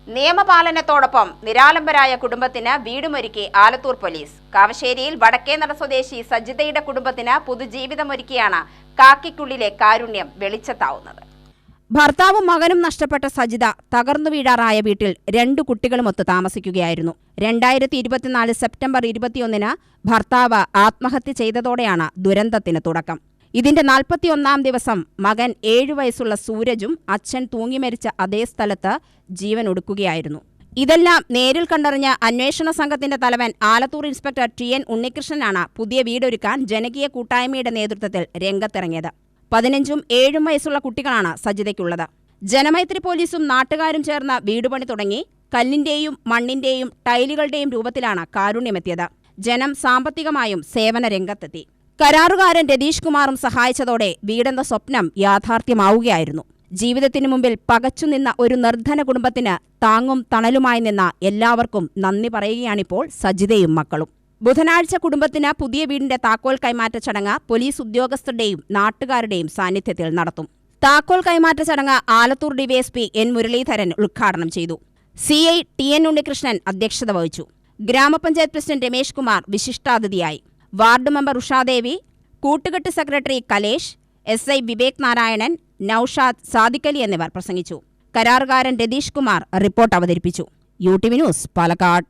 നിയമപാലനത്തോടൊപ്പം നിരാലംബരായ കുടുംബത്തിന് വീടുമൊരുക്കി ആലത്തൂർ പോലീസ്. കാവശ്ശേരിയിൽ വടക്കേനട സ്വദേശി സജിതയുടെ കുടുംബത്തിന് പുതുജീവിതമൊരുക്കിയാണ് കാക്കിക്കുള്ളിലെ കാരുണ്യം വെളിച്ചത്താവുന്നത്. ഭർത്താവും മകനും നഷ്ടപ്പെട്ട സജിത തകർന്നു വീഴാറായ വീട്ടിൽ 2 കുട്ടികളുമൊത്ത് താമസിക്കുകയായിരുന്നു. 2024 സെപ്റ്റംബർ 21-ന് ഭർത്താവ് ആത്മഹത്യ ചെയ്തതോടെയാണ് ദുരന്തത്തിന് തുടക്കം. ഇതിന്റെ 41-ാം ദിവസം മകൻ 7 വയസ്സുള്ള സൂരജും അച്ഛൻ തൂങ്ങിമരിച്ച അതേ സ്ഥലത്ത് ജീവൻ ഒടുക്കുകയായിരുന്നു. ഇതെല്ലാം നേരിൽ കണ്ടറിഞ്ഞ അന്വേഷണ സംഘത്തിന്റെ തലവൻ ആലത്തൂർ ഇൻസ്പെക്ടർ TN ഉണ്ണികൃഷ്ണനാണ് പുതിയ വീടൊരുക്കാൻ ജനകീയ കൂട്ടായ്മയുടെ നേതൃത്വത്തിൽ രംഗത്തിറങ്ങിയത്. 15ഉം 7ഉം വയസ്സുള്ള കുട്ടികളാണ് സജിതയ്ക്കുള്ളത്. ജനമൈത്രി പോലീസും നാട്ടുകാരും ചേർന്ന് വീടുപണി തുടങ്ങി. കല്ലിന്റെയും മണ്ണിന്റെയും ടൈലുകളുടെയും രൂപത്തിലാണ് കാരുണ്യമെത്തിയത്. ജനം സാമ്പത്തികമായും സേവന രംഗത്തെത്തി. കരാറുകാരൻ രതീഷ് കുമാറും സഹായിച്ചതോടെ വീടെന്ന സ്വപ്നം യാഥാർത്ഥ്യമാവുകയായിരുന്നു. ജീവിതത്തിനു മുമ്പിൽ പകച്ചുനിന്ന ഒരു നിർധന കുടുംബത്തിന് താങ്ങും തണലുമായി നിന്ന എല്ലാവർക്കും നന്ദി പറയുകയാണിപ്പോൾ സജിതയും മക്കളും. ബുധനാഴ്ച കുടുംബത്തിന് പുതിയ വീടിന്റെ താക്കോൽ കൈമാറ്റ ചടങ്ങ് പോലീസ് ഉദ്യോഗസ്ഥരുടെയും നാട്ടുകാരുടെയും സാന്നിധ്യത്തിൽ നടത്തും. താക്കോൽ കൈമാറ്റ ചടങ്ങ് ആലത്തൂർ ഡിവൈഎസ്പി N മുരളീധരൻ ഉദ്ഘാടനം ചെയ്തു. CI TN ഉണ്ണികൃഷ്ണൻ അധ്യക്ഷത വഹിച്ചു. ഗ്രാമപഞ്ചായത്ത് പ്രസിഡന്റ് രമേഷ് കുമാർ വിശിഷ്ടാതിഥിയായി. വാർഡ് മെമ്പർ ഉഷാദേവി, കൂട്ടുകെട്ട് സെക്രട്ടറി കലേഷ്, SI വിവേക് നാരായണൻ, നൌഷാദ്, സാദിഖലി എന്നിവർ പ്രസംഗിച്ചു. കരാറുകാരൻ രതീഷ് കുമാർ റിപ്പോർട്ട് അവതരിപ്പിച്ചു. UTV news, Palakkad.